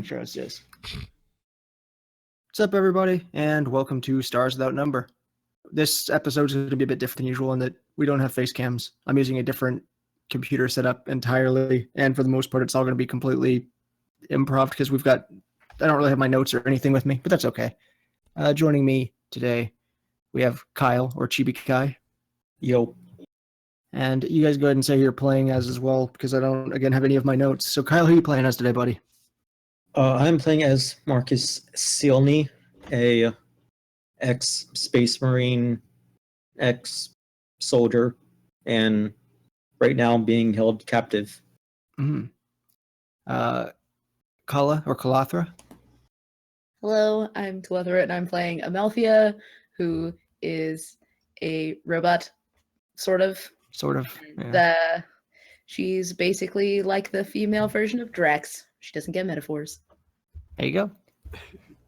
Sure it is. What's up, everybody, and welcome to Stars Without Number. This episode is going to be a bit different than usual in that we don't have face cams. I'm using a different computer setup entirely, and for the most part, it's all going to be completely improv because I don't really have my notes or anything with me, but that's okay. Joining me today, we have Kyle, or Chibi Kai. Yo. And you guys go ahead and say who you're playing as well, because I don't, again, have any of my notes. So Kyle, who are you playing as today, buddy? I'm playing as Marcus Seelny, a ex-Space Marine, ex-soldier, and right now being held captive. Mm-hmm. Kala, or Kalathra? Hello, I'm Kalethra, and I'm playing Amalthia, who is a robot, sort of. Yeah. She's basically like the female version of Drax. She doesn't get metaphors. There you go.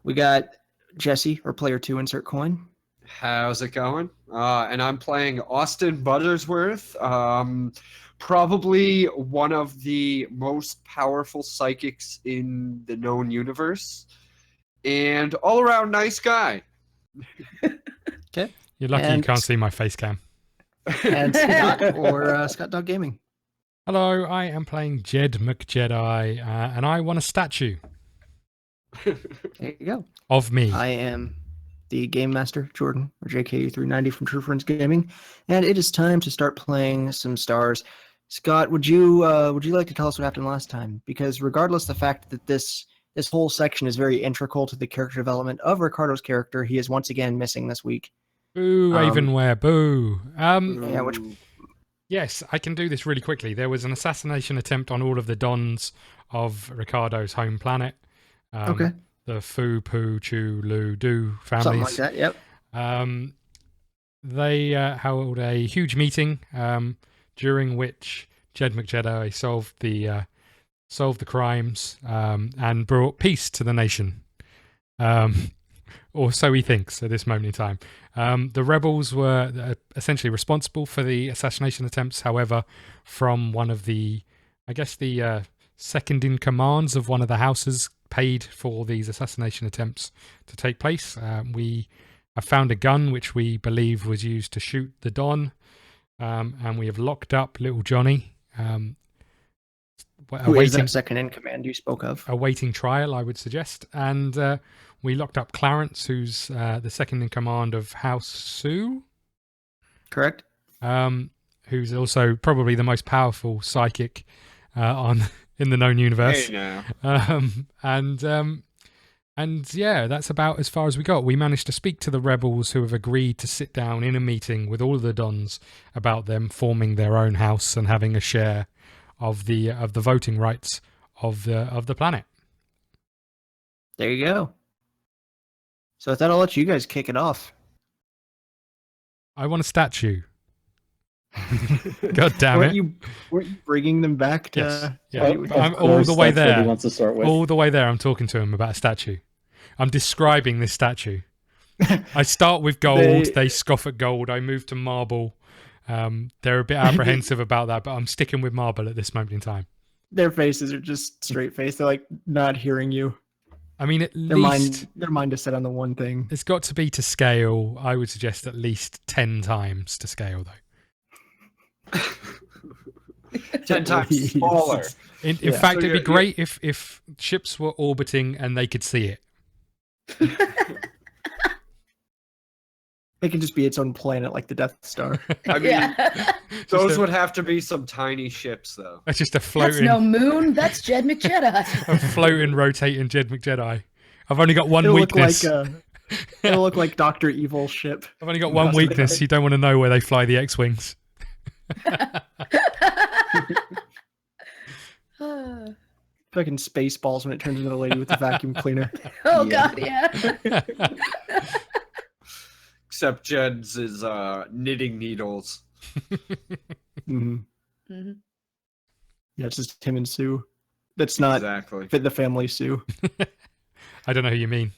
We got Jesse, or player 2, insert coin. How's it going? And I'm playing Austin Buttersworth, probably one of the most powerful psychics in the known universe, and all-around nice guy. Okay. You're lucky you can't see my face cam. And Scott, or Scott Dog Gaming. Hello, I am playing McJedi, and I want a statue. There you go. Of me. I am the Game Master, Jordan, or JKU390 from True Friends Gaming, and it is time to start playing some stars. Scott, would you like to tell us what happened last time? Because regardless of the fact that this whole section is very integral to the character development of Ricardo's character, he is once again missing this week. Boo, Avenware, boo. Yeah, which... Yes, I can do this really quickly. There was an assassination attempt on all of the Dons of Ricardo's home planet. Okay. The Fu, Pu, Chu, Lu, Du families. Something like that, yep. They held a huge meeting during which McJedi solved the crimes and brought peace to the nation. Or so he thinks at this moment in time. The rebels were essentially responsible for the assassination attempts. However, from one of the second in commands of one of the houses paid for these assassination attempts to take place. We have found a gun which we believe was used to shoot the Don, and we have locked up little Johnny. Who is that second in command you spoke of? Awaiting trial, I would suggest. And we locked up Clarence, who's the second in command of House Sue. Correct. Who's also probably the most powerful psychic in the known universe. Hey, now. And yeah, that's about as far as we got. We managed to speak to the rebels who have agreed to sit down in a meeting with all of the Dons about them forming their own house and having a share of the voting rights of the planet. There you go. So with that, I'll let you guys kick it off. I want a statue. God damn it! Weren't you bringing them back to? Yes. Yeah. I'm all the way there. What he wants to start with. All the way there. I'm talking to him about a statue. I'm describing this statue. I start with gold. They scoff at gold. I move to marble. They're a bit apprehensive about that, but I'm sticking with marble at this moment in time. Their faces are just straight face. They're like not hearing you. I mean, at least their mind is set on the one thing. It's got to be to scale. I would suggest at least 10 times to scale, though. 10 times smaller. In fact, it'd be great if ships were orbiting and they could see it. It can just be its own planet, like the Death Star. I mean, those would have to be some tiny ships, though. That's just a floating... That's no moon, that's McJedi. A floating, rotating McJedi. I've only got one weakness. It'll look like Dr. Evil's ship. I've only got one weakness. You don't want to know where they fly the X-Wings. Fucking space balls when it turns into the lady with the vacuum cleaner. Oh, yeah. God, yeah. Except Jed's is knitting needles. Mm-hmm. Mm-hmm. Yeah, it's just him and Sue. That's not exactly fit the family Sue. I don't know who you mean.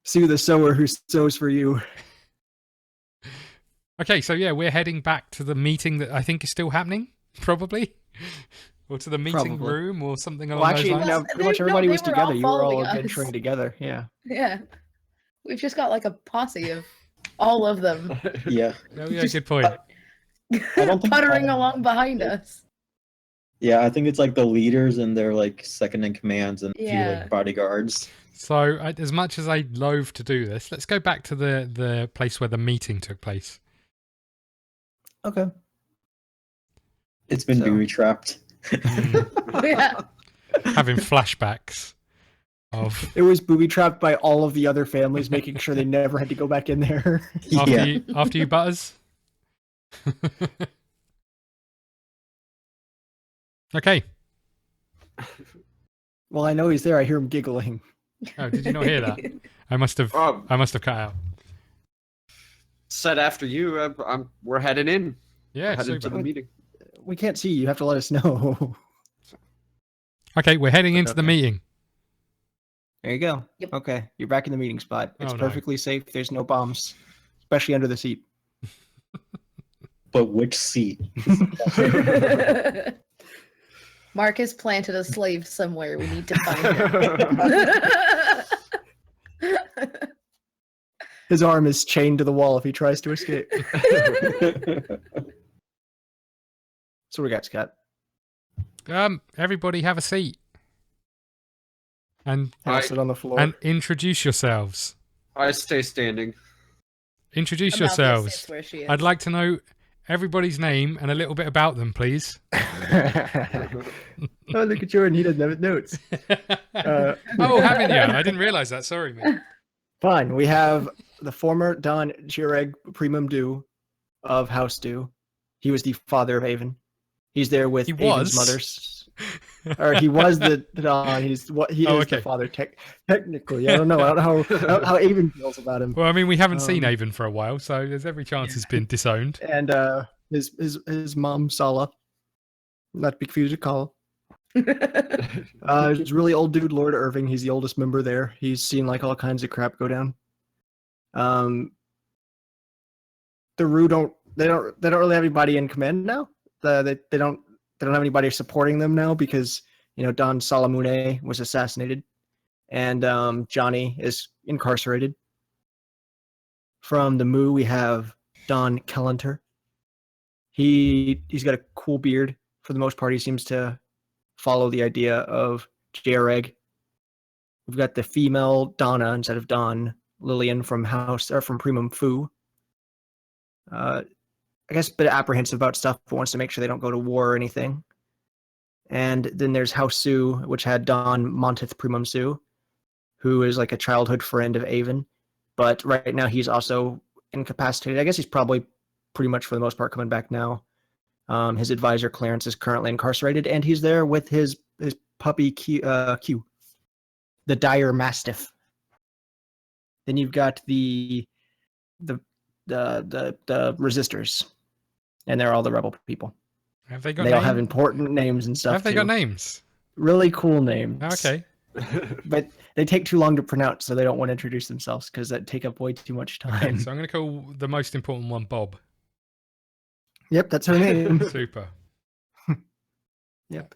Sue the sewer who sews for you. Okay, so yeah, we're heading back to the meeting that I think is still happening, probably. or to the meeting Probably. room, or something Well, along actually, those lines? no, pretty much everybody they was were all together. You were all following us. adventuring together. Yeah. Yeah. We've just got like a posse of all of them Yeah. Oh yeah, Just- good point. I don't think puttering all- along behind us. Yeah, I think it's like the leaders and their like second in commands and a few Yeah. like bodyguards. So, as much as I loathe to do this, let's go back to the place where the meeting took place. Okay. It's been So- booby trapped. Yeah. Having flashbacks of It was booby trapped by all of the other families, making sure they never had to go back in there. Yeah. after you Butters. Okay. Well, I know he's there. I hear him giggling. Oh, did you not hear that? I must have cut out. Said after you, we're heading in. Yeah, Headed to super. the meeting. We can't see you. You have to let us know. Okay, we're heading into the Okay. meeting. There you go. Yep. Okay, you're back in the meeting spot. It's Oh, no. perfectly safe. There's no bombs, especially under the seat. But which seat? Marcus planted a slave somewhere. We need to find him. His arm is chained to the wall if he tries to escape. So we got Scott. Everybody have a seat and Have sit on the floor. and introduce yourselves. I stay standing. Introduce Amalthia yourselves. sits where she is. I'd like to know everybody's name and a little bit about them, please. Oh, look at Jordan. He doesn't have notes. Oh, haven't you? I didn't realize that. Sorry, man. Fine. We have the former Don Jireg Primum Du of House Du. He was the father of Aven. He's there with He Aven's was? mother's. Or he was the Don. He's what he Oh, is okay. the father. Technically, I don't know. I don't know how Aven feels about him. Well, I mean, we haven't seen Um, Aven for a while, so there's every chance he's been disowned. And his mom Sala, not to be confused with Kala. He's a really old dude, Lord Irving. He's the oldest member there. He's seen like all kinds of crap go down. The Rue don't really have anybody in command now. They don't have anybody supporting them now because Don Salamune was assassinated, and Johnny is incarcerated. From the Mu, we have Don Kellenter. He's got a cool beard. For the most part, he seems to follow the idea of Jareg. We've got the female Donna instead of Don, Lillian from Primum Fu. I guess a bit apprehensive about stuff, but wants to make sure they don't go to war or anything. And then there's House Su, which had Don Montith Primum Su, who is like a childhood friend of Aven, but right now he's also incapacitated. I guess he's probably pretty much for the most part coming back now. His advisor Clarence is currently incarcerated, and he's there with his puppy Q, the dire mastiff. Then you've got the resistors, and they're all the rebel people. Have they got They names? all have important names and stuff. Have they too. got names? Really cool names. Okay. But they take too long to pronounce, so they don't want to introduce themselves because that take up way too much Okay, time. so I'm going to call the most important one Bob. Yep, that's her name. Super. Yep.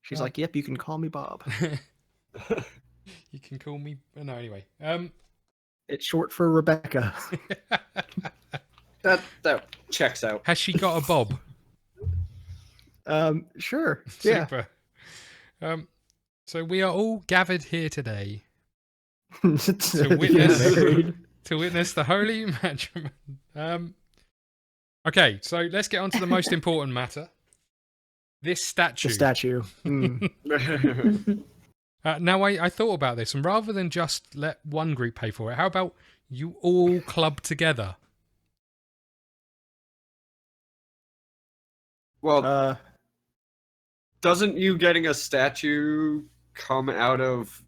She's Oh. like, "Yep, you can call me Bob." You can call me. No, anyway. It's short for Rebecca. That checks out. Has she got a Bob? Sure. Yeah. Super. So we are all gathered here today To get witness- married. to witness the holy matrimony. Okay, so let's get on to the most important matter. This statue. The statue. Mm. Now, I thought about this, and rather than just let one group pay for it, how about you all club together? Well, doesn't you getting a statue come out of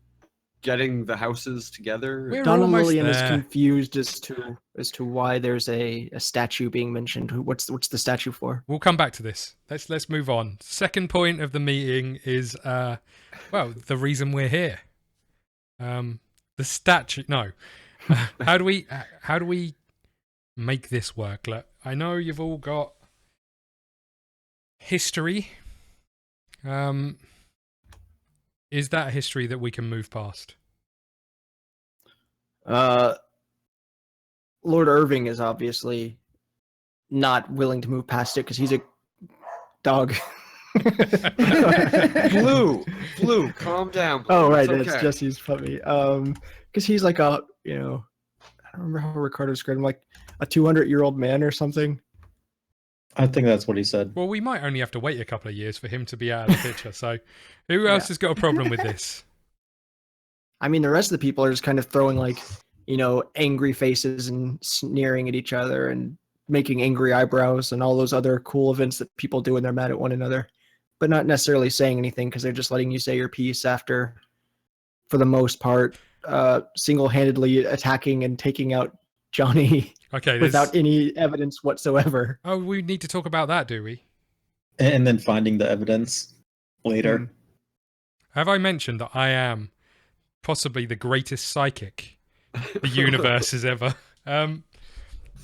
getting the houses together? We're Don and almost Lillian is there. confused as to why there's a statue being mentioned. What's the statue for? We'll come back to this. Let's move on. Second point of the meeting is the reason we're here. The statue. No. How do we make this work? Look, I know you've all got history Is that a history that we can move past? Lord Irving is obviously not willing to move past it because he's a dog. Blue, calm down. Blue. Oh, right, It's it's okay. Jesse's puppy. Because he's like a, I don't remember how Ricardo described him, like a 200-year-old man or something. I think that's what he said. Well, we might only have to wait a couple of years for him to be out of the picture. So, who else has got a problem with this? I mean, the rest of the people are just kind of throwing like, angry faces and sneering at each other and making angry eyebrows and all those other cool events that people do when they're mad at one another, but not necessarily saying anything because they're just letting you say your piece after, for the most part, single-handedly attacking and taking out Johnny Okay, without any evidence whatsoever. Oh, we need to talk about that, do we? And then finding the evidence later. Have I mentioned that I am possibly the greatest psychic the universe has ever?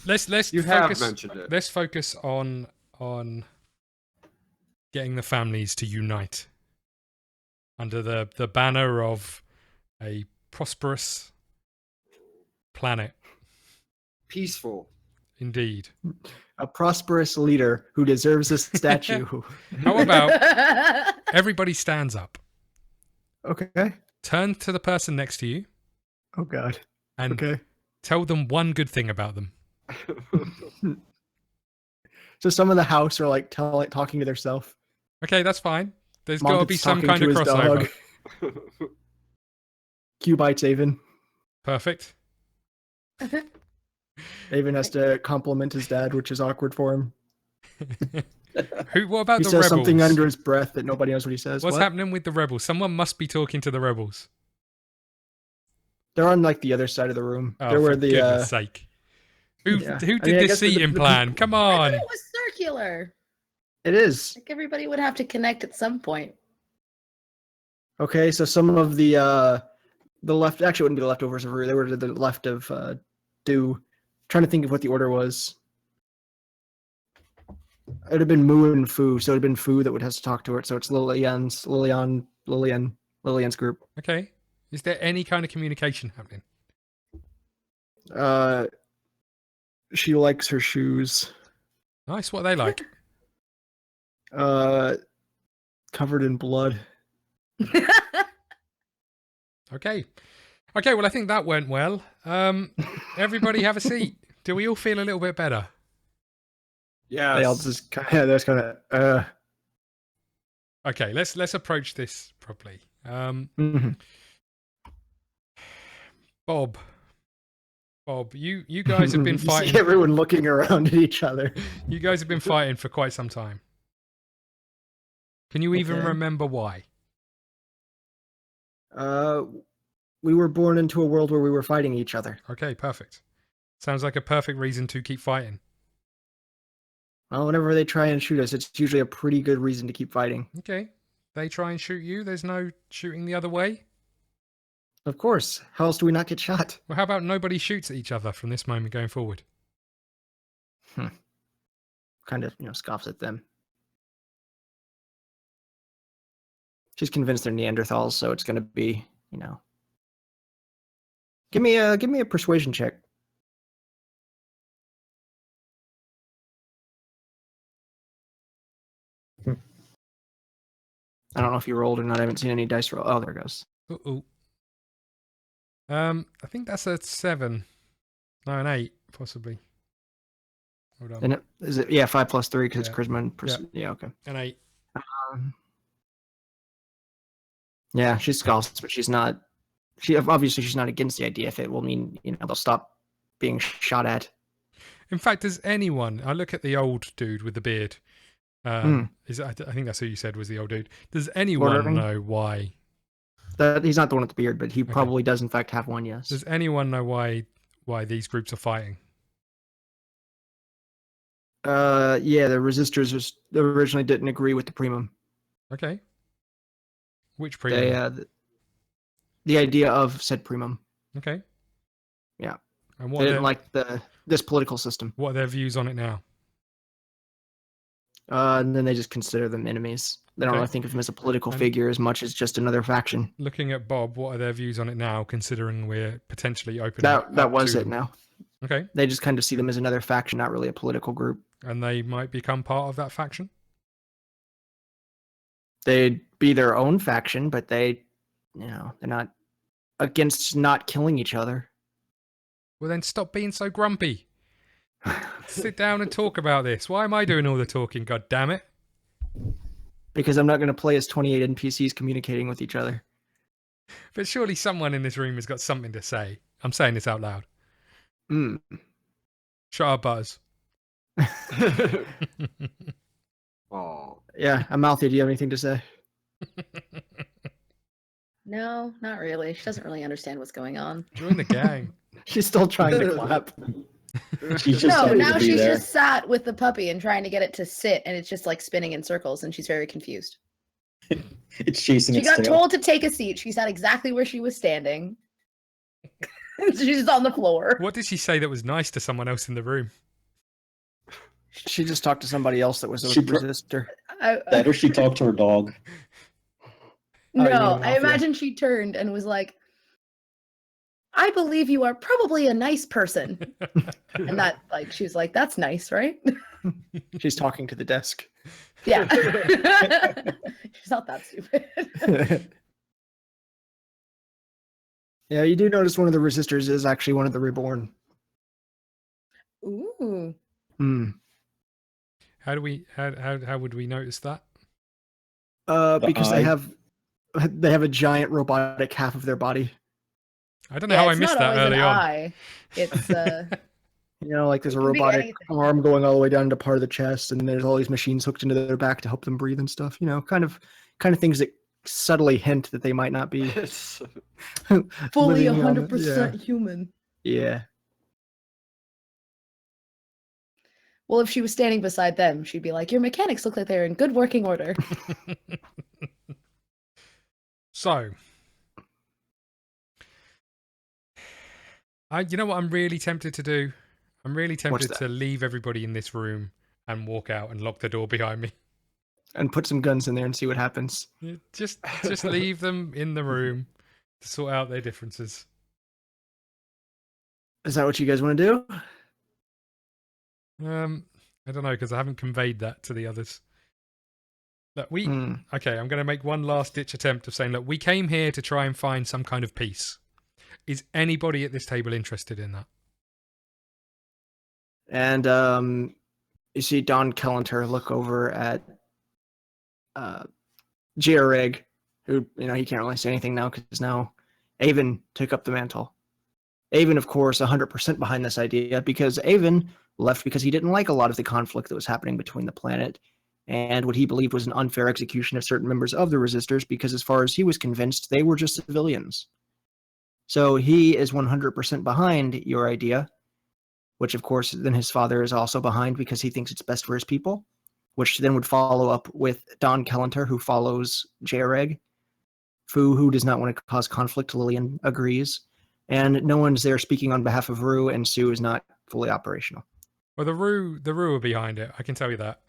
Let's You focus, have mentioned it. Let's focus on getting the families to unite under the banner of a prosperous planet. Peaceful. Indeed. A prosperous leader who deserves a statue. How about everybody stands up, Okay. turn to the person next to you, Oh, God. and Okay. tell them one good thing about them. So some of the house are like talking to themselves. Okay, that's fine. There's got to Monta's be some talking kind to of his crossover. dog. Q bites Aven. Perfect. Aven has to compliment his dad, which is awkward for him. What about He the says rebels? something under his breath that nobody knows what he says. What's What? happening with the rebels? Someone must be talking to the rebels. They're on like the other side of the room. Oh, They're for where the goodness sake. Who yeah. did I mean, I this guess the- seating the- plan? Come I on. thought it was circular. it is. Like everybody would have to connect at some point. Okay, so some of the left actually wouldn't be the leftovers of Rue. They were to the left of Do. Trying to think of what the order was. It would have been Moo and Fu, so it would have been Fu that would have to talk to her. So it's Lilian's group. Okay. Is there any kind of communication happening? She likes her shoes. Nice. What are they like? Covered in blood. Okay. Okay, well, I think that went well. Everybody have a seat. Do we all feel a little bit better? Yes. They all just kind of. Okay, let's approach this properly. Mhm. Bob, you guys have been You see fighting. everyone looking around at each other. You guys have been fighting for quite some time. Can you even Okay. remember why? We were born into a world where we were fighting each other. Okay, perfect. Sounds like a perfect reason to keep fighting. Well, whenever they try and shoot us, it's usually a pretty good reason to keep fighting. Okay. They try and shoot you. There's no shooting the other way. Of course. How else do we not get shot? Well, how about nobody shoots at each other from this moment going forward? Kind of, scoffs at them. She's convinced they're Neanderthals, so it's going to be, Give me a persuasion check. I don't know if you rolled or not. I haven't seen any dice roll. Oh, there it goes. Uh-oh. I think that's a 7. No, an 8, possibly. Hold on. And is it? Yeah, 5 plus 3 because Yeah. it's charisma and yeah, okay. An 8. Yeah, she scoffs, but she's not. Obviously she's not against the idea if it will mean they'll stop being shot at. In fact, does anyone? I look at the old dude with the beard. I think that's who you said was the old dude. Does anyone Irving? know why? He's not the one with the beard, but he probably does in fact have one. Yes. Does anyone know why these groups are fighting? Yeah, the resistors originally didn't agree with the primum. Okay. Which premium? The idea of said primum. Okay. Yeah. And They what didn't like this political system. what are their views on it now? And then they just consider them enemies. They don't Okay. really think of him as a political And- figure as much as just another faction. Looking at Bob, what are their views on it now, considering we're potentially opening That up was to it them? now. Okay. They just kind of see them as another faction, not really a political group. And they might become part of that faction? They'd be their own faction, but they're not against not killing each other. Well, then stop being so grumpy. Sit down and talk about this. Why am I doing all the talking? God damn it! Because I'm not going to play as 28 NPCs communicating with each other. But surely someone in this room has got something to say. I'm saying this out loud. Mm. Shut up, Buzz. Oh, Yeah, Amalthia, do you have anything to say? No, not really. She doesn't really understand what's going on. Join the gang. She's still trying to clap. She's just No, happy now to be she's there. just sat with the puppy and trying to get it to sit, and it's just like spinning in circles, and she's very confused. It's chasing She its got tail. told to take a seat. She sat exactly where she was standing. She's on the floor. What did she say that was nice to someone else in the room? She just talked to somebody else that was a She pro- resistor. That or she talked to her dog. No, you know, I Amalthia. imagine she turned and was like, I believe you are probably a nice person. And that, like, she was like, that's nice, right? She's talking to the desk. Yeah. She's not that stupid. Yeah, you do notice one of the resistors is actually one of the reborn. Ooh. Hmm. How would we notice that? Because eye. they have a giant robotic half of their body. I don't know how I it's missed not that always early an on. eye. It's You know, like there's a It can be robotic anything. arm going all the way down to part of the chest, and then there's all these machines hooked into their back to help them breathe and stuff. You know, kind of things that subtly hint that they might not be it's fully living on it. 100% human. Yeah. Well, if she was standing beside them, she'd be like, your mechanics look like they're in good working order. So, you know what I'm really tempted to do? I'm really tempted that? to leave everybody in this room and walk out and lock the door behind me. And put some guns in there and see what happens. Yeah, just leave them in the room to sort out their differences. Is that what you guys want to do? I don't know, because I haven't conveyed that to the others. Look, Hmm. okay, I'm going to make one last ditch attempt of saying, look, we came here to try and find some kind of peace. Is anybody at this table interested in that? And you see Don Kellenter look over at Gioreg, who, you know, he can't really say anything now because now Aven took up the mantle. Aven, of course, 100% behind this idea because Aven left because he didn't like a lot of the conflict that was happening between the planet and what he believed was an unfair execution of certain members of the Resistors because as far as he was convinced, they were just civilians. So he is 100% behind your idea, which of course then his father is also behind because he thinks it's best for his people, which then would follow up with Don Kellenter, who follows Gioreg. Fu, who does not want to cause conflict, Lillian agrees. And no one's there speaking on behalf of Rue, and Sue is not fully operational. Well, the Rue are behind it. I can tell you that.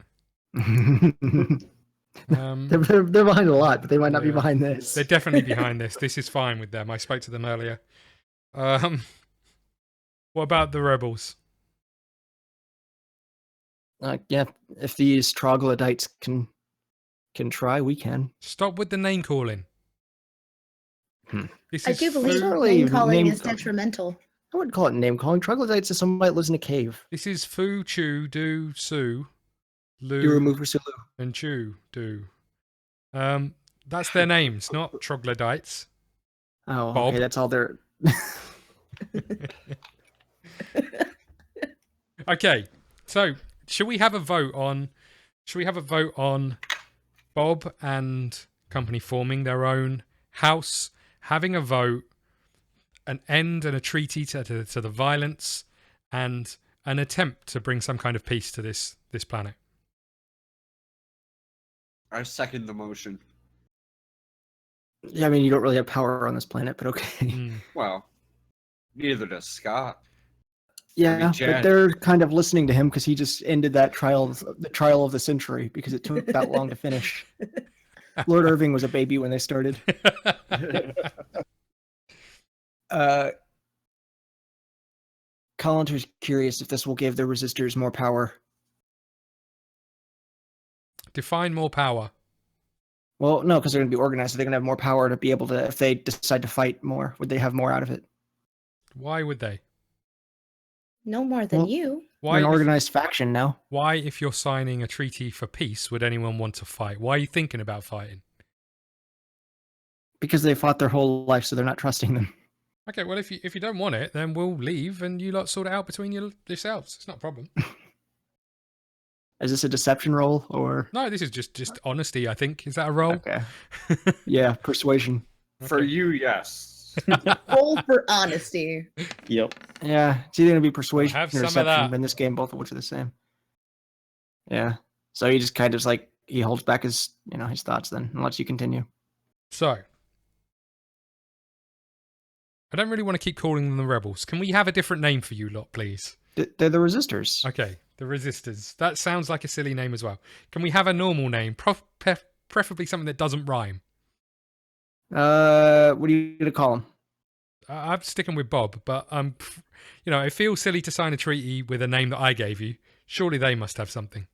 They're behind a lot, but they might not be Yeah. behind this. They're definitely behind this. This is fine with them. I spoke to them earlier. What about the rebels? Yeah, if these troglodytes can try, we can. Stop with the name calling. Hmm. This I is do believe Fu, Really, name calling name is calling. detrimental. I wouldn't call it name calling. Troglodytes is somebody that lives in a cave. this is Fu, Chu, Do, Su, Lu, You remove for Sulu. and Chu, Do. That's their names, not troglodytes. Oh, Bob. okay, that's all they're. Okay, so should we have a vote on Bob and company forming their own house, having a vote, an end and a treaty to the violence, and an attempt to bring some kind of peace to this planet? I second the motion. Yeah, I mean, you don't really have power on this planet, but okay. Hmm. Well, neither does Scott. Yeah, Jen. but they're kind of listening to him because he just ended that the trial of the century because it took that long to finish. Lord Irving was a baby when they started. Collinter's curious if this will give the resistors more power. Define more power. Well, no, because they're going to be organized, so they're going to have more power to be able to, if they decide to fight more, would they have more out of it? Why would they? No more than Well, you. They're Why? an If, organized faction now. why, if you're signing a treaty for peace, would anyone want to fight? Why are you thinking about fighting? Because they fought their whole life, so they're not trusting them. Okay, well, if you don't want it, then we'll leave and you lot sort it out between yourselves. It's not a problem. Is this a deception roll, or? No, this is just honesty, I think. Is that a roll? Okay. Yeah, persuasion. For you, yes. Roll for honesty. Yep. Yeah, it's either going to be persuasion have or some of deception that. in this game, both of which are the same. Yeah. So he just kind of like, he holds back his, his thoughts then, and lets you continue. So, I don't really want to keep calling them the rebels. Can we have a different name for you lot, please? They're the resistors. Okay, the resistors. That sounds like a silly name as well. Can we have a normal name? Preferably something that doesn't rhyme. What are you going to call them? I'm sticking with Bob, but it feels silly to sign a treaty with a name that I gave you. Surely they must have something.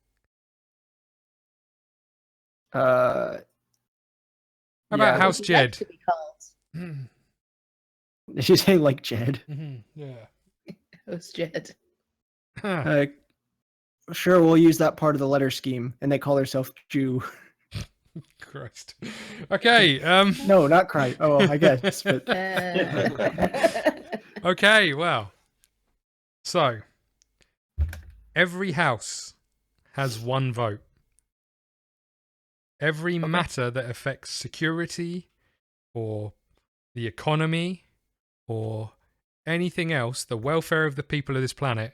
How about House Would you like Jed? to be called Did you say like Jed? Yeah. House Jed? Sure, we'll use that part of the letter scheme, and they call themselves Jew. Christ. Okay. No, not Christ. Oh, I guess. But Okay. Well. So, every house has one vote. Every matter that affects security, or the economy, or anything else, the welfare of the people of this planet,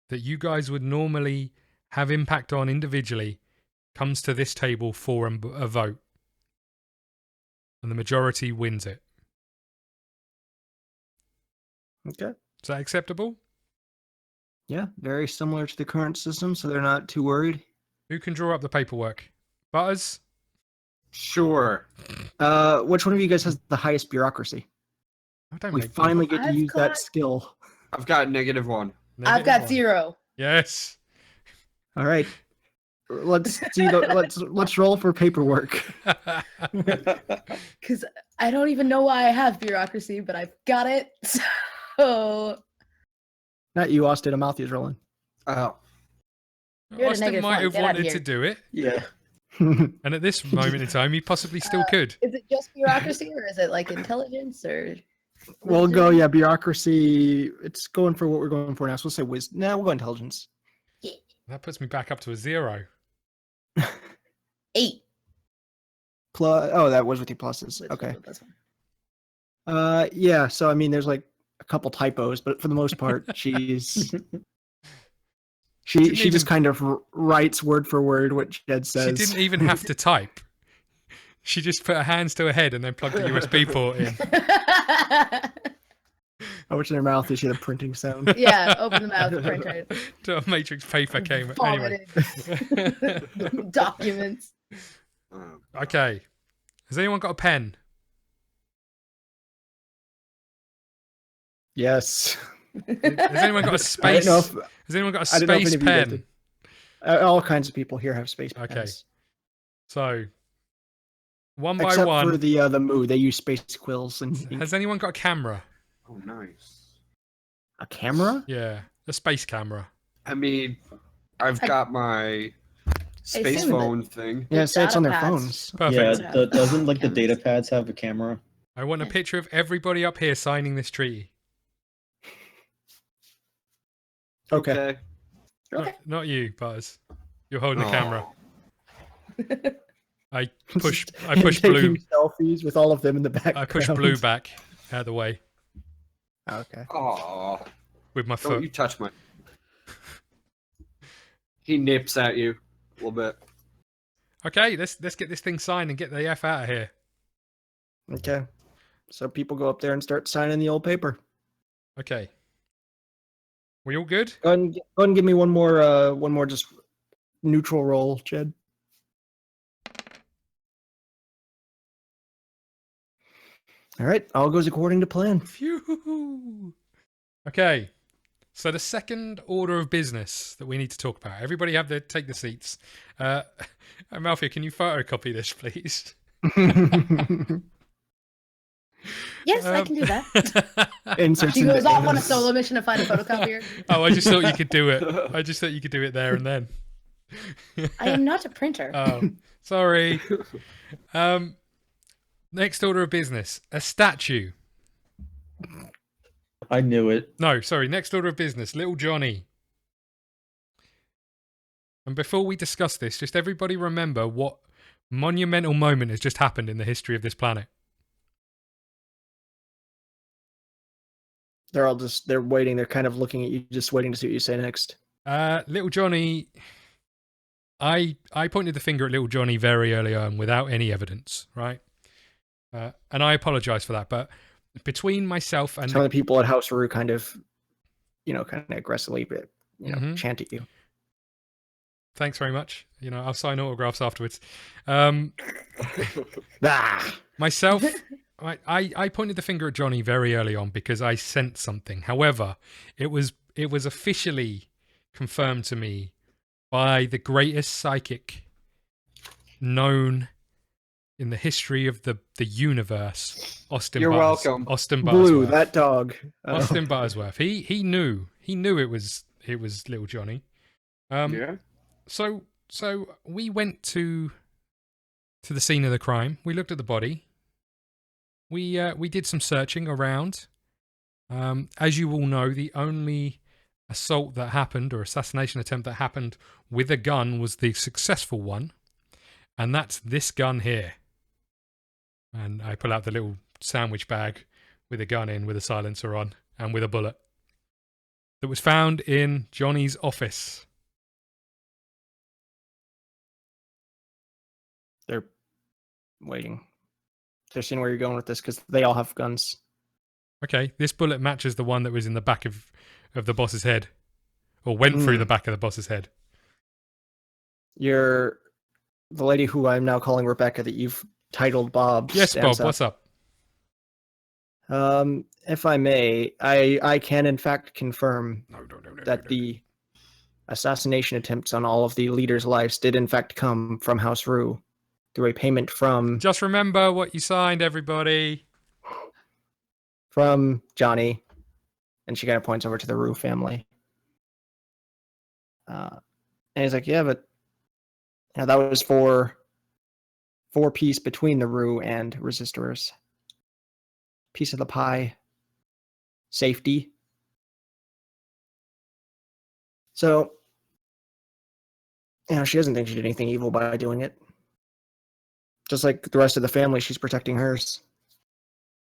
that you guys would normally have impact on individually, comes to this table for a vote. And the majority wins it. okay. Is that acceptable? Yeah, very similar to the current system, so they're not too worried. Who can draw up the paperwork? Butters? Sure. Which one of you guys has the highest bureaucracy? I don't We make finally get to I've use got- that skill. I've got -1. I've got 0. Yes. All right. Let's see. Let's roll for paperwork. Because I don't even know why I have bureaucracy, but I've got it. So Not you, Austin. Amalthia's rolling. Oh. You're at a Austin might -1. have Get outta wanted here. to do it, Yeah. and at this moment in time, he possibly still could. is it just bureaucracy or is it like intelligence or? We'll go. wisdom? Yeah, bureaucracy. It's going for what we're going for now. So we'll say wisdom. No, we'll go intelligence. That puts me back up to a 0. 8. Plus. Oh, that was with your pluses. Which Okay. was the best one. Yeah. So I mean, there's like a couple typos, but for the most part, she Didn't just even- kind of writes word for word what Jed says. She didn't even have to type. She just put her hands to her head and then plugged the USB port in. Oh, which in her mouth is she the printing sound. Yeah, open the mouth, printer, The Matrix paper came. Anyway. vomited documents. Okay. Has anyone got a pen? Yes. Has anyone got a I don't space? know if, Has anyone got a I don't know if space any of you guys pen? did. All kinds of people here have space Okay. pens. So, one by Except one. for the moo, they use space quills and ink. Has anyone got a camera? Oh, nice. A camera. Yeah, a space camera. I mean, I've got my space assume that- phone thing. Yeah, say it's on their data pads. phones. Perfect. Yeah, Yeah. doesn't like the Cameras. data pads have a camera? I want a picture of everybody up here signing this treaty. Okay. Okay. Not you, Buzz. You're holding the Oh. camera. I push And blue. taking selfies with all of them in the background. I push blue back out of the way Okay. Oh, with my don't foot. you touch my. He nips at you a little bit. Okay, let's get this thing signed and get the F out of here. Okay. So people go up there and start signing the old paper. Okay. We all good? Go ahead and give me one more just neutral roll, Jed. All right, all goes according to plan. Phew. Okay. So the second order of business that we need to talk about. Everybody take the seats. Amalthia, can you photocopy this, please? Yes, I can do that. Inserts She into goes off on a Anna's- solo mission to find a photocopier. Oh, I just thought you could do it. I just thought you could do it there and then. I am not a printer. Oh, sorry. Next order of business. A statue. I knew it. No, sorry. Next order of business. Little Johnny. And before we discuss this, just everybody remember what monumental moment has just happened in the history of this planet. They're waiting. They're kind of looking at you, just waiting to see what you say next. Little Johnny, I pointed the finger at Little Johnny very early on without any evidence, right? And I apologize for that, but between myself and Some of the people at House Rue kind of aggressively, Mhm. chant at you. thanks very much. I'll sign autographs afterwards. Ah! Myself, I pointed the finger at Johnny very early on because I sensed something. However, it was officially confirmed to me by the greatest psychic known in the history of the universe, Austin. You're Butters- welcome. Austin Blue, Buttersworth. that dog. Austin Buttersworth. He knew it was Little Johnny. Yeah. So we went to the scene of the crime. We looked at the body. We did some searching around. As you all know, the only assault that happened or assassination attempt that happened with a gun was the successful one, and that's this gun here. And I pull out the little sandwich bag with a gun in, with a silencer on, and with a bullet that was found in Johnny's office. They're waiting. They're seeing where you're going with this because they all have guns. Okay, this bullet matches the one that was in the back of the boss's head, or went through the back of the boss's head. You're the lady who I'm now calling Rebecca that you've titled Bob. Yes, Bob, stands up. what's up? If I may, I can in fact confirm No. that the assassination attempts on all of the leaders' lives did in fact come from House Rue through a payment from Just remember what you signed, everybody. Johnny, and she kind of points over to the Rue family. And he's like, yeah, but that was for peace between the Rue and resistors. Piece of the pie. Safety. So, she doesn't think she did anything evil by doing it. Just like the rest of the family, she's protecting hers.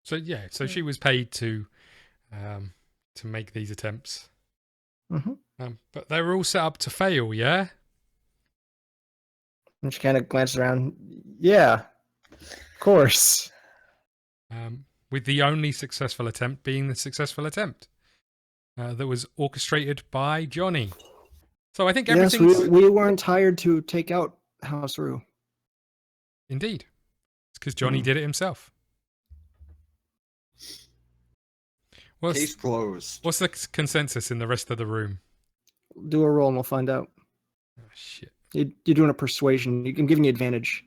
So she was paid to make these attempts. Mm-hmm. But they were all set up to fail, yeah? And she kind of glances around. Yeah, of course. With the only successful attempt being the successful attempt that was orchestrated by Johnny. So I think Yes, everything's... we weren't hired to take out House Rue. Indeed. It's because Johnny did it himself. Case closed. What's the consensus in the rest of the room? Do a roll and we'll find out. Oh, shit. You're doing a persuasion. I'm giving you advantage.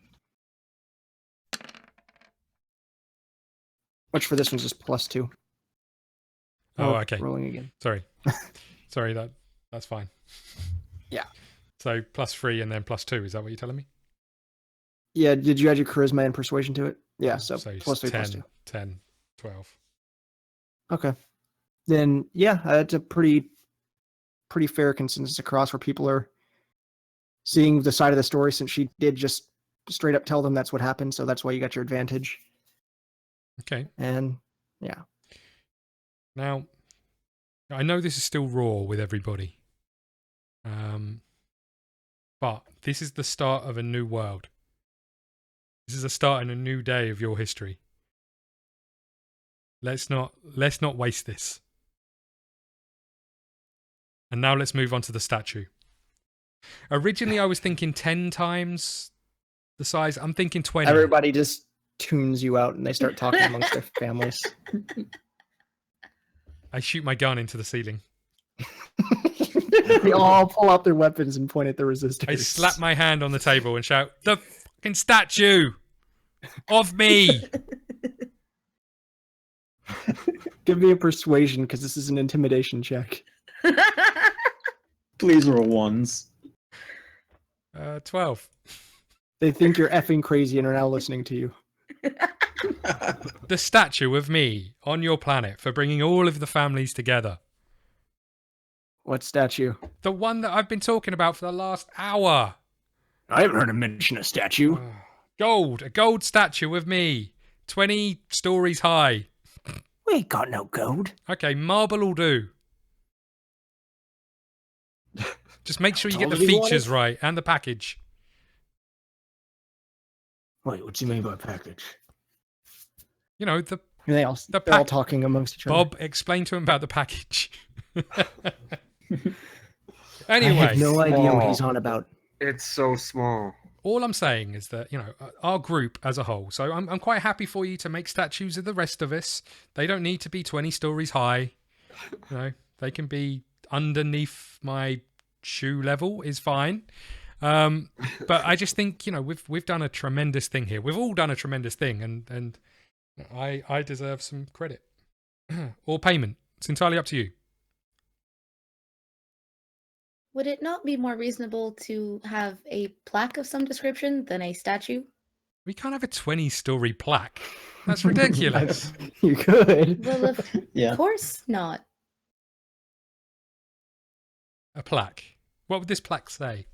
Which for this one's just +2. Oh, okay. Rolling again. Sorry. Sorry, that's fine. Yeah. So +3 and then +2, is that what you're telling me? Yeah, did you add your charisma and persuasion to it? Yeah, so it's +3, 10, +2. 10, 12. Okay. Then, yeah, it's a pretty fair consensus across where people are seeing the side of the story since she did just straight up tell them that's what happened, so that's why you got your advantage. Okay. And, yeah. Now, I know this is still raw with everybody. But this is the start of a new world. This is the start in a new day of your history. Let's not waste this. And now let's move on to the statue. Originally, I was thinking 10 times the size. I'm thinking 20. Everybody just tunes you out and they start talking amongst their families. I shoot my gun into the ceiling. They all pull out their weapons and point at the resistors. I slap my hand on the table and shout, "The fucking statue of me!" Give me a persuasion, because this is an intimidation check. Please roll ones. 12. They think you're effing crazy and are now listening to you. The statue of me on your planet for bringing all of the families together. What statue? The one that I've been talking about for the last hour. I haven't heard him mention a statue. Gold. A gold statue of me. 20 stories high. We ain't got no gold. Okay, marble will do. Just make sure you get the How tall do you want features it? right and the package. Wait, what do you mean by package? You know, the They're all pack- talking amongst each other. Bob, explain to him about the package. I Anyway, have no idea what small. he's on about. It's so small. all I'm saying is that, you know, our group as a whole. So I'm quite happy for you to make statues of the rest of us. They don't need to be 20 stories high. You know, they can be underneath my shoe level is fine. But I just think, you know, we've done a tremendous thing here. We've all done a tremendous thing, and I deserve some credit or payment. It's entirely up to you. Would it not be more reasonable to have a plaque of some description than a statue? We can't have a 20-story plaque. That's ridiculous. You could. Well, of Yeah. course not. A plaque. What would this plaque say?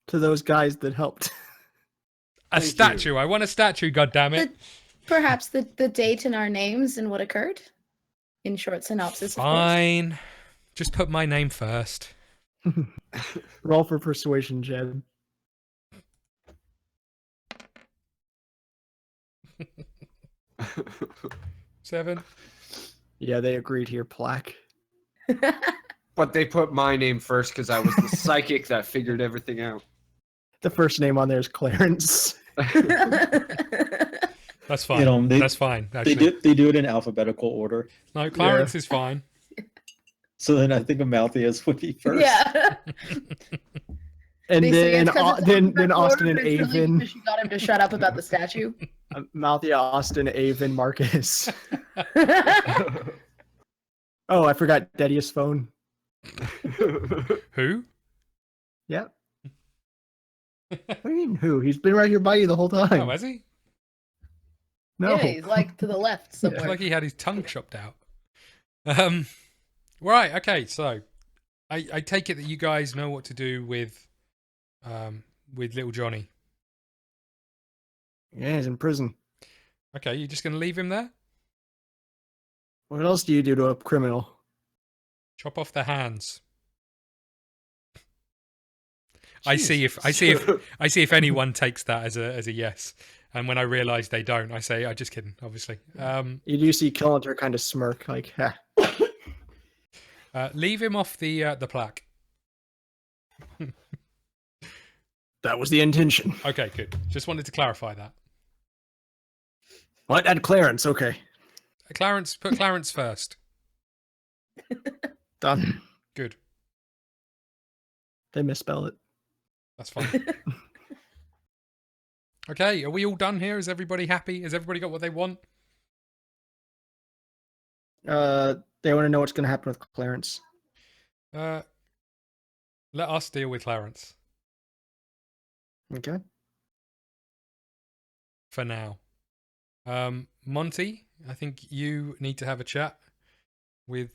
To those guys that helped. A Thank statue. I want a statue, goddammit. Perhaps the date and our names and what occurred? In short synopsis, of course. Fine. Just put my name first. Roll for persuasion, Jed. Seven. Yeah, they agreed here. Plaque. But they put my name first because I was the psychic that figured everything out. The first name on there is Clarence. That's fine. You know, That's fine. Actually. They do it in alphabetical order. No, Clarence is fine. So then I think Amalthia's would be first. Yeah. And They say then it's 'cause it's then alphabetical Austin order, and but it's really Aven. because she got him to shut up about the statue. Amalthia, Austin, Aven, Marcus. Oh, I forgot Dedius Fone. Who? Yeah. What do you mean who? He's been right here by you the whole time. Oh, has he? No. Yeah, he's like to the left Looks somewhere. like he had his tongue chopped out. Right. Okay. So, I take it that you guys know what to do with little Johnny. Yeah, he's in prison. Okay, you're just going to leave him there? What else do you do to a criminal? Chop off their hands. I see if anyone takes that as a yes. And when I realise they don't, I say, "I'm just kidding." Obviously, You do see Killinter kind of smirk, like, ha. leave him off the plaque. That was the intention. Okay, good. Just wanted to clarify that. What? At Clarence, okay. Clarence, put Clarence first. Done. Good. They misspell it. That's fine. Okay, are we all done here? Is everybody happy? Has everybody got what they want? They want to know what's going to happen with Clarence. Let us deal with Clarence Okay. for now. Monty, I think you need to have a chat with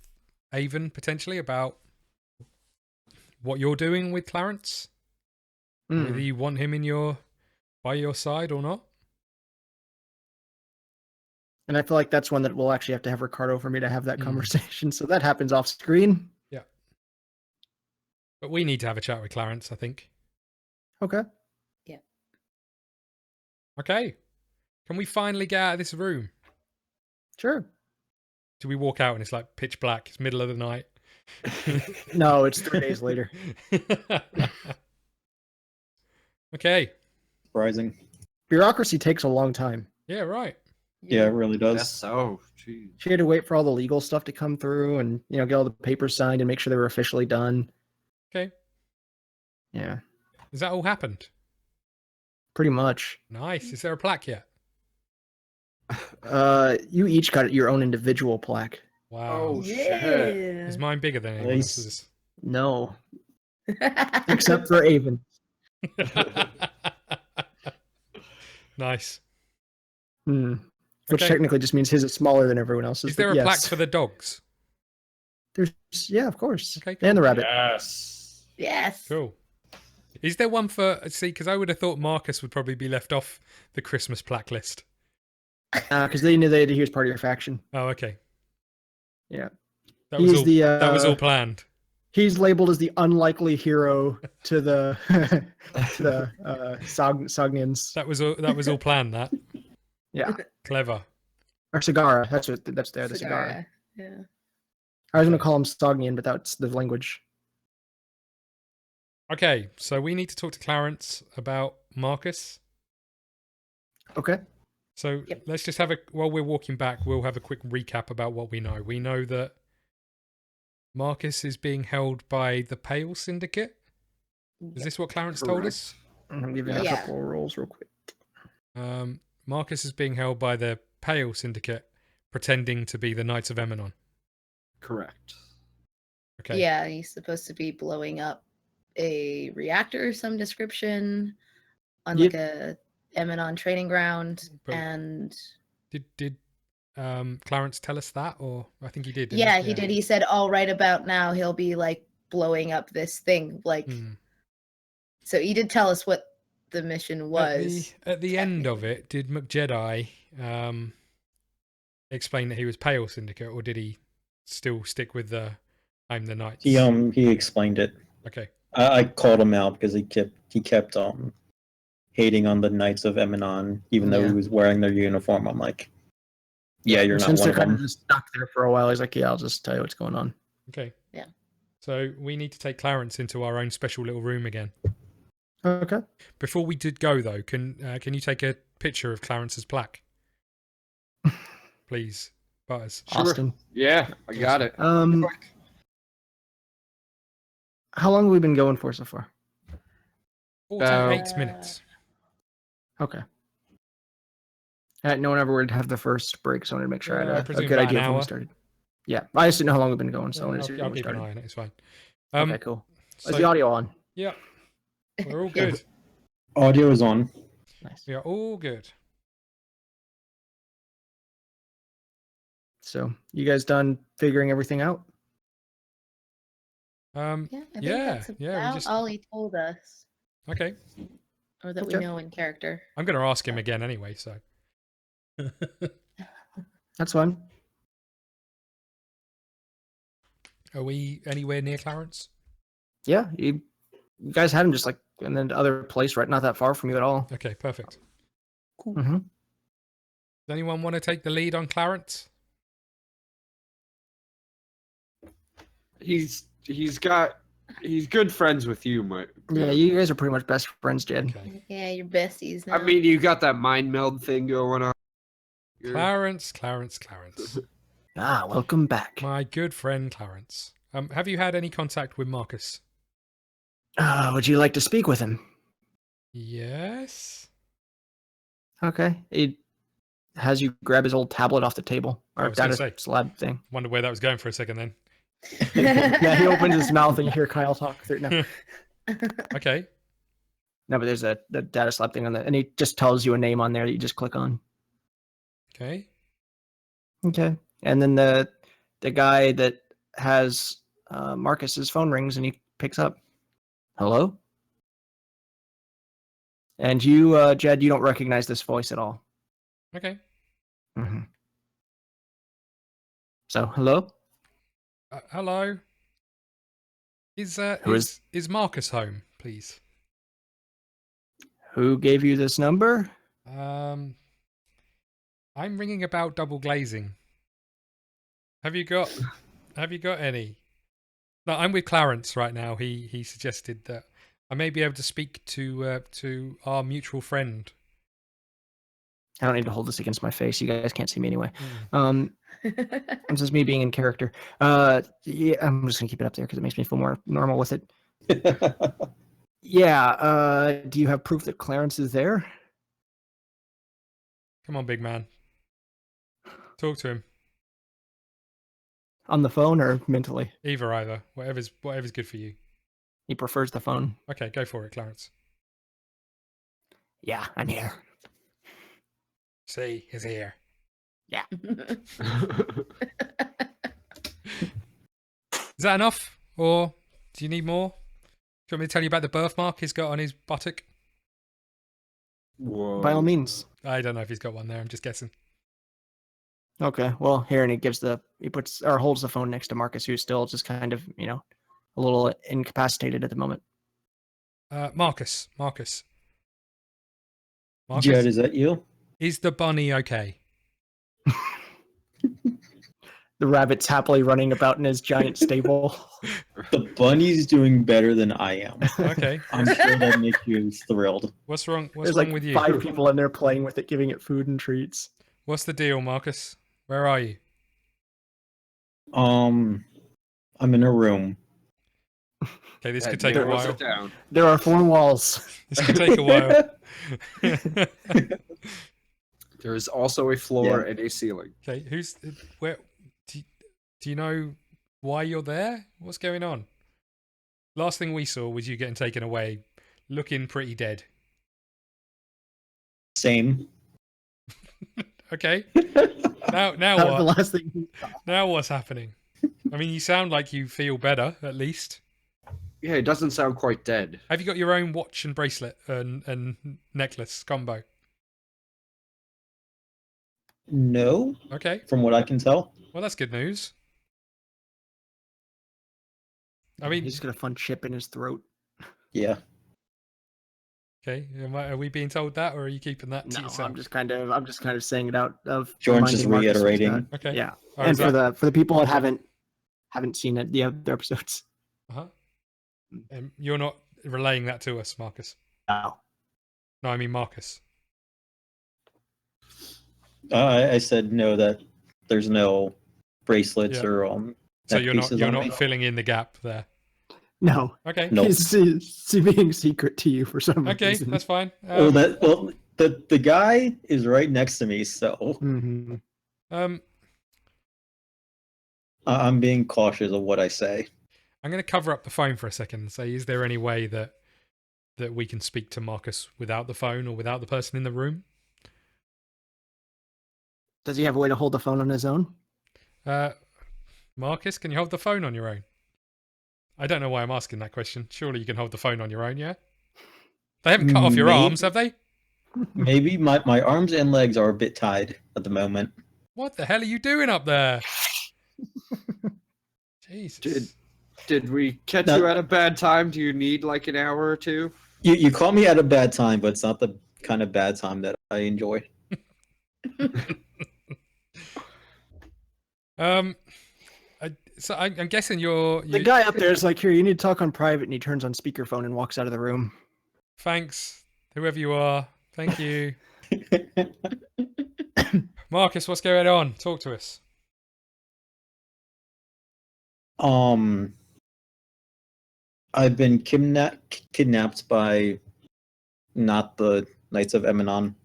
Aven potentially about what you're doing with Clarence. Whether you want him by your side or not. And I feel like that's one that we'll actually have to have Ricardo for me to have that conversation. So that happens off screen. Yeah. But we need to have a chat with Clarence, I think. Okay. Okay. Can we finally get out of this room? Sure. Do we walk out and it's like pitch black? It's middle of the night. No, it's 3 days later. Okay. Surprising. bureaucracy takes a long time. Yeah, right. Yeah, it really does. Yes. Oh, geez. She had to wait for all the legal stuff to come through and, get all the papers signed and make sure they were officially done. Okay. Yeah, Has that all happened? pretty much. Nice. Is there a plaque yet? You each got your own individual plaque. Wow. Oh, Yeah. Is mine bigger than anyone Nice. else's? No, except for Aven. Nice. Which Okay. technically just means his is smaller than everyone else's. Is there but a plaque yes. for the dogs? Yeah, of course. Okay, cool. And the rabbit. Yes. Yes. Cool. Is there one for... See, because I would have thought Marcus would probably be left off the Christmas plaque list. Because they knew he was part of your faction. Oh, okay. Yeah. That was He's all, the, that was all planned. He's labeled as the unlikely hero to the Sognians. That was all planned, that. Yeah. Clever. Or Sagara. That's there, the Sagara. Sagara. Yeah. I was going to call him Sognian, but that's the language. Okay, so we need to talk to Clarence about Marcus. Okay. So Yep. let's just have while we're walking back, we'll have a quick recap about what we know. We know that Marcus is being held by the Pale Syndicate. Is this what Clarence told us? I'm going to give you a Yeah. couple of rolls real quick. Marcus is being held by the Pale Syndicate, pretending to be the Knights of Emanon. Correct. Okay. Yeah, he's supposed to be blowing up a reactor of some description on Yep. like a Emanon training ground, But- and Did Clarence tell us that, or I think he did. didn't yeah, he did. He said, "All right, about now he'll be like blowing up this thing." Like, Hmm. so he did tell us what the mission was. At the end of it, did McJedi explain that he was Pale Syndicate, or did he still stick with the I'm the Knights? He explained it. Okay. I called him out because he kept hating on the Knights of Emanon, even though Yeah. he was wearing their uniform. I'm like, yeah, you're not Since one they're of kind of them. just stuck there for a while, he's like, yeah, I'll just tell you what's going on. Okay. Yeah. So we need to take Clarence into our own special little room again. Okay. Before we did go though, can you take a picture of Clarence's plaque, please, Butters? Sure. Austin. Yeah, I got it. How long have we been going for so far? 48 minutes. Okay. No one ever would have the first break, so I wanted to make sure I I had a presume good about idea an of when we hour. started. Yeah, I just didn't know how long we've been going, so I wanted to see I'll when we keep an started. eye on it. It's fine. Okay, cool. Is So, the audio on? yeah, we're all Yeah. good. Audio is on. Nice. We are all good. So, you guys done figuring everything out? Yeah, I think Yeah, that's yeah, we about just- all he told us, Okay, or that Okay. we know in character. I'm going to ask him again anyway. So, That's fine. are we anywhere near Clarence? Yeah, you guys had him just like in the other place, right? Not that far from you at all. Okay, perfect. Mm-hmm. Does anyone want to take the lead on Clarence? He's good friends with you, Mike. Yeah, you guys are pretty much best friends, Jed. Okay. Yeah, you're besties now. I mean, you got that mind meld thing going on. You're- Clarence. Ah, welcome back. My good friend Clarence. Have you had any contact with Marcus? Would you like to speak with him? Yes. Okay. He has you grab his old tablet off the table I or was gonna data say. slab thing. Wonder where that was going for a second then. Yeah, he opens his mouth and you hear Kyle talk through. No, Okay. no, but there's the data slab thing on that, and he just tells you a name on there that you just click on. Okay. Okay, and then the guy that has Marcus's phone rings and he picks up. Hello. And you, Jed, you don't recognize this voice at all. Okay. Mm-hmm. So, hello. Hello. Who Is Marcus home, please? Who gave you this number? I'm ringing about double glazing. Have you got any? No, I'm with Clarence right now. He suggested that I may be able to speak to our mutual friend I don't need to hold this against my face. You guys can't see me anyway. Mm. It's just me being in character. Yeah, I'm just gonna keep it up there because it makes me feel more normal with it. Yeah. Do you have proof that Clarence is there? Come on, big man. Talk to him. On the phone or mentally? Either. Whatever's good for you. He prefers the phone. Okay, go for it, Clarence. Yeah, I'm here. See, he's here. Is that enough? Or do you need more? Do you want me to tell you about the birthmark he's got on his buttock? Whoa. By all means. I don't know if he's got one there. I'm just guessing. Okay. Well, here, and he puts or holds the phone next to Marcus, who's still just kind of, a little incapacitated at the moment. Marcus. Jed, is that you? Is the bunny okay? The rabbit's happily running about in his giant stable. The bunny's doing better than I am. Okay. I'm sure that makes you thrilled. What's wrong? What's There's wrong like with you? 5 people in there playing with it, giving it food and treats. What's the deal, Marcus? Where are you? I'm in a room. Okay, this Yeah, could take a narrows while. it down. There are 4 walls. This could take a while. There is also a floor Yeah. and a ceiling. Okay, where? Do you know why you're there? What's going on? Last thing we saw was you getting taken away, looking pretty dead. Same. Okay. Now That was the what? last thing. Now what's happening? I mean, you sound like you feel better, at least. Yeah, it doesn't sound quite dead. Have you got your own watch and bracelet and necklace combo? No, Okay. from what I can tell. Well, that's good news. I mean, He's got a fun chip in his throat. Yeah. okay. Are we being told that, or are you keeping that to No, yourself? I'm just kind of saying it out of Jordan's just reminding Marcus who's reiterating. got- Okay. Yeah, Oh, and is for that- the people that haven't seen it, the other episodes. Uh-huh. You're not relaying that to us, Marcus. No. No, I mean Marcus. I said no, that there's no bracelets Yeah. or So neck you're not pieces you're on not me. filling in the gap there. No. Okay. No. He's being secret to you for some Okay, reason. that's fine. Well, the guy is right next to me, so Mhm. I'm being cautious of what I say. I'm going to cover up the phone for a second and say, is there any way that we can speak to Marcus without the phone or without the person in the room? Does he have a way to hold the phone on his own? Marcus, can you hold the phone on your own? I don't know why I'm asking that question. Surely you can hold the phone on your own, yeah? They haven't cut off your Maybe. arms, have they? Maybe my arms and legs are a bit tied at the moment. What the hell are you doing up there? Jesus. Did we catch No. you at a bad time? Do you need like an hour or two? You caught me at a bad time, but it's not the kind of bad time that I enjoy. I'm guessing you're... The guy up there is like, here, you need to talk on private, and he turns on speakerphone and walks out of the room. Thanks, whoever you are. Thank you. Marcus, what's going on? Talk to us. I've been kidnapped by not the Knights of Emanon,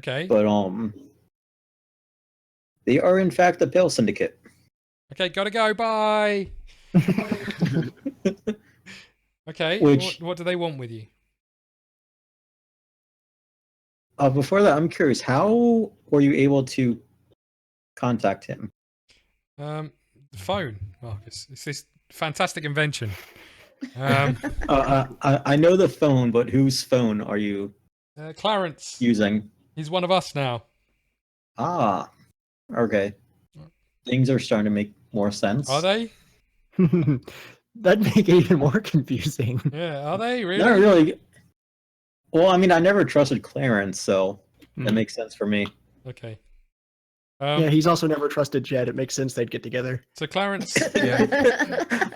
Okay. but they are in fact the Pale Syndicate. Okay, gotta go. Bye. Okay. Which- What do they want with you? Before that, I'm curious, how were you able to contact him? The phone, Marcus. It's this fantastic invention. I know the phone, but whose phone are you Clarence. using? He's one of us now. Ah, okay. Things are starting to make more sense. Are they? That'd make it even more confusing. Yeah. Are they really? Not really. Well, I mean, I never trusted Clarence, so that Hmm. makes sense for me. Okay. Yeah, he's also never trusted Jed. It makes sense they'd get together. So Clarence.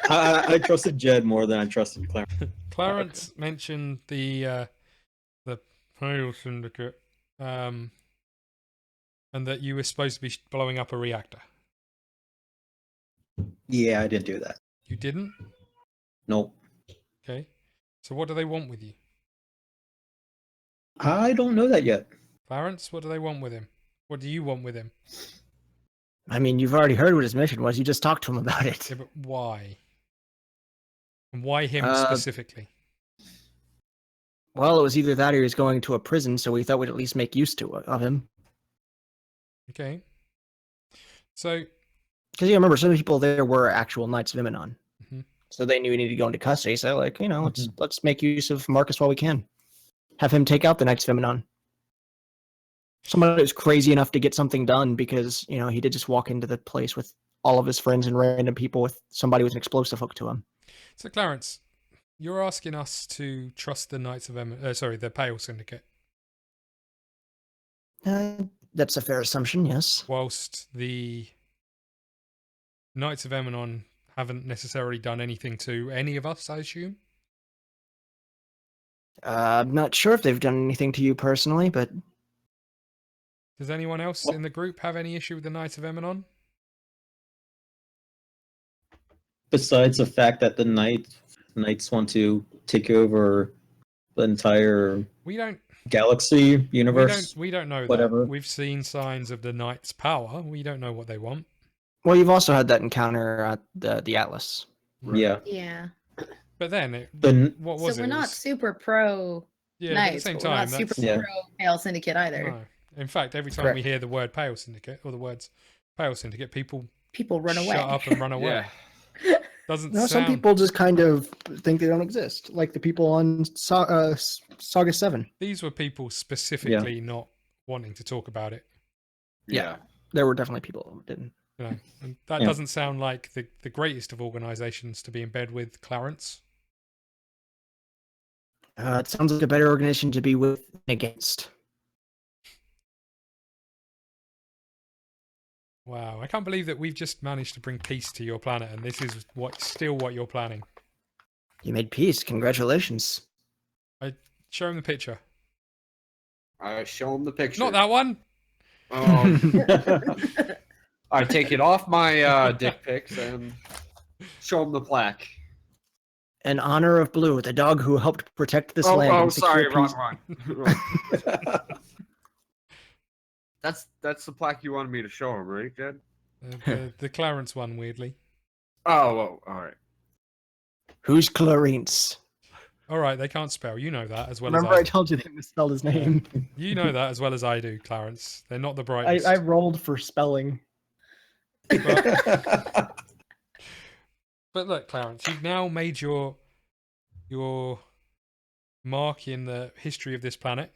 I trusted Jed more than I trusted Clarence. Clarence mentioned the Pale Syndicate. And that you were supposed to be blowing up a reactor. Yeah, I didn't do that. You didn't? Nope. Okay. So what do they want with you? I don't know that yet. Clarence, what do they want with him? What do you want with him? I mean, you've already heard what his mission was. You just talked to him about it. Yeah, but why? And why him Uh, specifically? Well, it was either that or he was going to a prison, so we thought we'd at least make use of him. Okay. So, Because you remember, some people there were actual Knights of Imenon. Mhm. So they knew he needed to go into custody. So, like, let's make use of Marcus while we can. Have him take out the Knights of Imenon. Somebody who's crazy enough to get something done because, he did just walk into the place with all of his friends and random people with somebody with an explosive hook to him. so Clarence, you're asking us to trust the Knights of the Pale Syndicate, That's a fair assumption, yes. whilst the Knights of Eminon haven't necessarily done anything to any of us, I assume? I'm not sure if they've done anything to you personally, but Does anyone else in the group have any issue with the Knights of Eminon? Besides the fact that the Knights want to take over the entire We don't galaxy, universe. we don't know whatever. that. We've seen signs of the Knights' power. We don't know what they want. well, you've also had that encounter at the Atlas. Yeah. Yeah. But then what was So it? we're It not was- super pro yeah, but at the Knights, same but we're not time, super that's Yeah. pro Pale Syndicate either. no. In fact, every time we hear the word Pale Syndicate or the words Pale Syndicate, people People run away. shut up and run away. Yeah. Doesn't No, sound. some people just kind of think they don't exist, like the people on Saga 7. These were people specifically not wanting to talk about it. Yeah. There were definitely people who didn't. And that Yeah. doesn't sound like the greatest of organisations to be in bed with, Clarence. It sounds like a better organization to be with and against. Wow, I can't believe that we've just managed to bring peace to your planet, and this is still what you're planning. You made peace. Congratulations. Show him the picture. I show him the picture. Not that one. I take it off my dick pics and show him the plaque. In honor of Blue, the dog who helped protect this land. Oh, and secure sorry, peace. wrong. That's the plaque you wanted me to show him, right, Jed? The Clarence one, weirdly. Oh, all right. Who's Clarence? All right, they can't spell. You know that as well Remember as I told you they misspelled his name. You know that as well as I do, Clarence. They're not the brightest. I rolled for spelling. But look, Clarence, you've now made your mark in the history of this planet.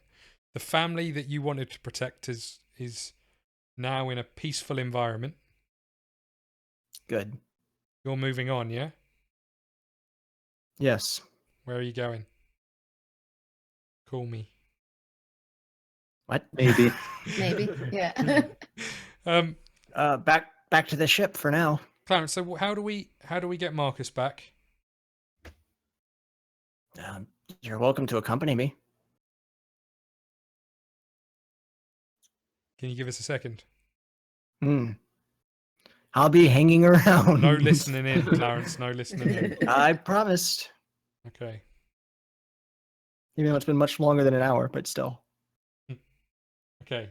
The family that you wanted to protect is now in a peaceful environment. Good. You're moving on, yeah? Yes. Where are you going? Call me. What? Maybe. Maybe. Yeah. Back to the ship for now. Clarence, so how do we get Marcus back? You're welcome to accompany me. Can you give us a second? I'll be hanging around. No listening in, Clarence. No listening in. I promised. Okay. Even though it's been much longer than an hour, but still. Okay.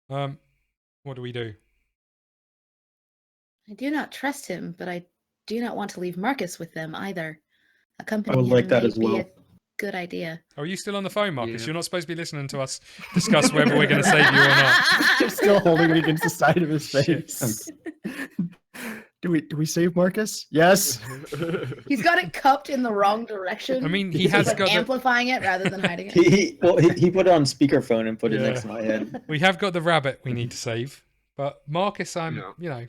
What do we do? I do not trust him, but I do not want to leave Marcus with them either. Accompany I would him like that may as be well. a good idea. Are you still on the phone, Marcus? Yeah. You're not supposed to be listening to us discuss whether we're going to save you or not. I'm still holding it against the side of his Shit. face. Do we save Marcus? Yes. He's got it cupped in the wrong direction. I mean, he He's has like got amplifying it rather than hiding it. He put it on speakerphone and put it Yeah. next to my head. we have got the rabbit we need to save, but Marcus, Yeah.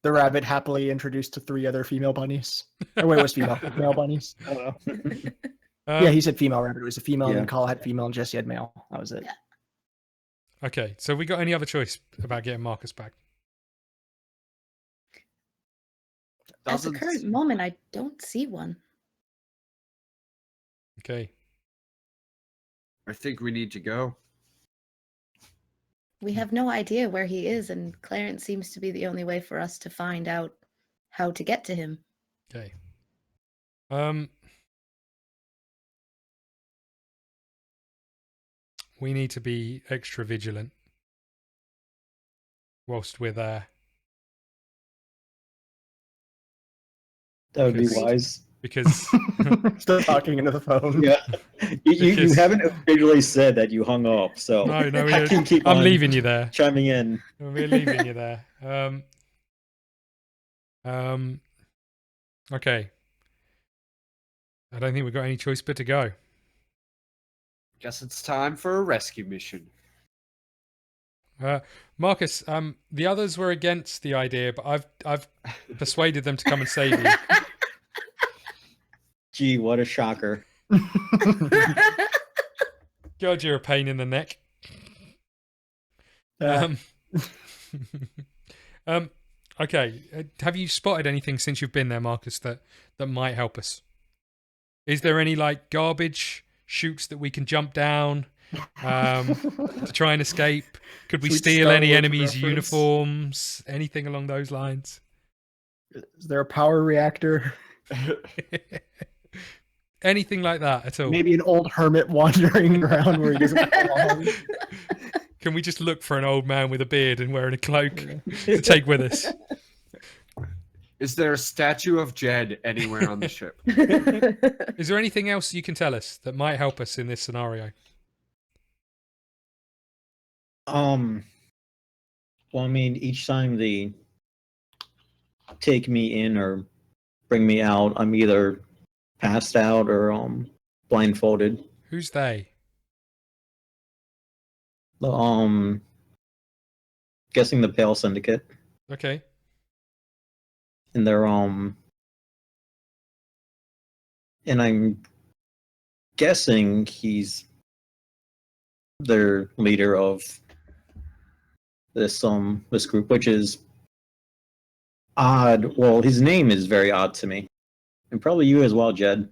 The rabbit happily introduced to 3 other female bunnies. Oh, wait, it was female. Male bunnies. I don't know. Yeah, he said female rabbit. It was a female, and Yeah. then Kyle had female, and Jesse had male. That was it. Yeah. Okay, so we got any other choice about getting Marcus back? At the current moment, I don't see one. Okay. I think we need to go. We have no idea where he is, and Clarence seems to be the only way for us to find out how to get to him. Okay. We need to be extra vigilant whilst we're there. That would be Because- wise. Because Still talking into the phone. Yeah. You Because- haven't officially said that you hung up, so no, I can keep I'm on leaving you there. chiming in. We're leaving you there. Okay. I don't think we've got any choice but to go. Guess it's time for a rescue mission. Marcus, the others were against the idea, but I've persuaded them to come and save you. Gee, what a shocker. God, you're a pain in the neck. Okay. Have you spotted anything since you've been there, Marcus, that might help us? Is there any like garbage chutes that we can jump down to try and escape? Could we Sweet steal Star any Wars enemies' reference. uniforms? Anything along those lines? Is there a power reactor? Anything like that at all? Maybe an old hermit wandering around where he doesn't belong. Can we just look for an old man with a beard and wearing a cloak to take with us? Is there a statue of Jed anywhere on the ship? Is there anything else you can tell us that might help us in this scenario? Well, I mean, each time they take me in or bring me out, I'm either passed out or blindfolded. Who's they? Guessing the Pale Syndicate. Okay. And they're and I'm guessing he's their leader of this group, which is odd. Well, his name is very odd to me, and probably you as well, Jed.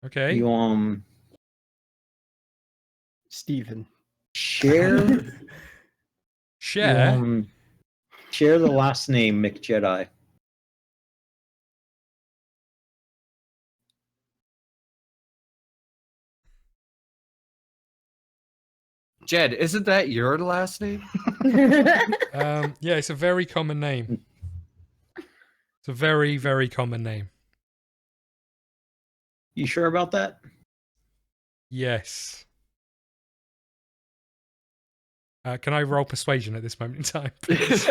Okay. You Stephen. share Share. share the last name McJedi. Jed, isn't that your last name? Yeah, it's a very common name. It's a very, very common name. You sure about that? Yes. Can I roll persuasion at this moment in time, please?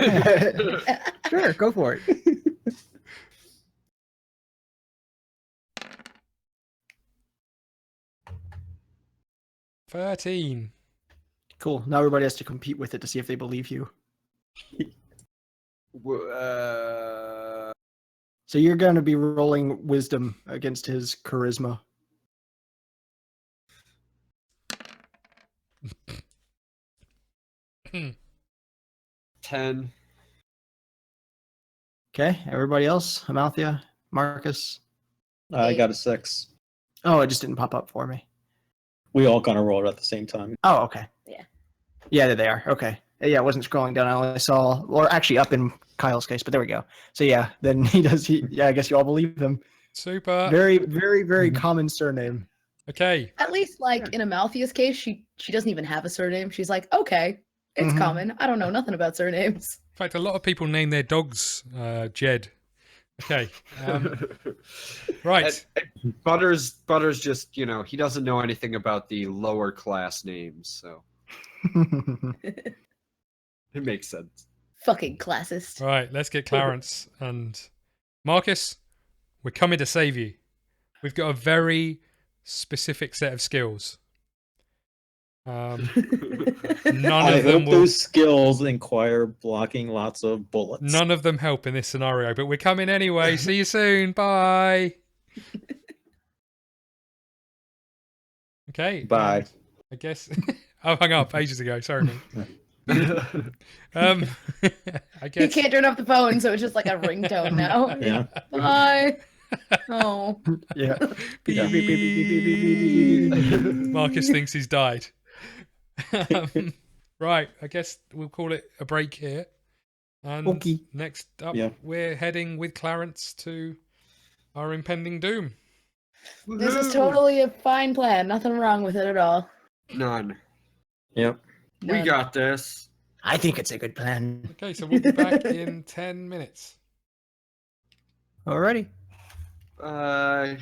Sure, go for it. 13. Cool. Now everybody has to compete with it to see if they believe you. So you're going to be rolling wisdom against his charisma. Hmm. 10. Okay, everybody else? Amalthia? Marcus? I got a 6. Oh, it just didn't pop up for me. We all kind of rolled at the same time. Oh, okay. Yeah. Yeah, there they are. Okay. Yeah, I wasn't scrolling down. I only saw, or actually up in Kyle's case, but there we go. So yeah, then yeah, I guess you all believe him. Super. Very, very, very common surname. Okay. At least, like in Amalthia's case, she doesn't even have a surname. She's like, okay, it's Mhm. common. I don't know nothing about surnames. In fact, a lot of people name their dogs Jed. Okay. Right. And Butters just, he doesn't know anything about the lower class names, so it makes sense. Fucking classist. Right. Let's get Clarence and Marcus. We're coming to save you. We've got a very specific set of skills. None I of them hope will. those skills require blocking lots of bullets. None of them help in this scenario, but we're coming anyway. See you soon. Bye. Okay. Bye. I guess I hung up ages ago. Sorry, mate. I He guess. can't turn off the phone, so it's just like a ringtone now. Yeah. Bye. Oh. Yeah. Marcus thinks he's died. Right, I guess we'll call it a break here. And Okay. next up, Yeah. we're heading with Clarence to our impending doom. This is Woohoo! totally a fine plan. Nothing wrong with it at all. None. Yep. We None. got this. I think it's a good plan. Okay, so we'll be back in 10 minutes. Alrighty. Bye.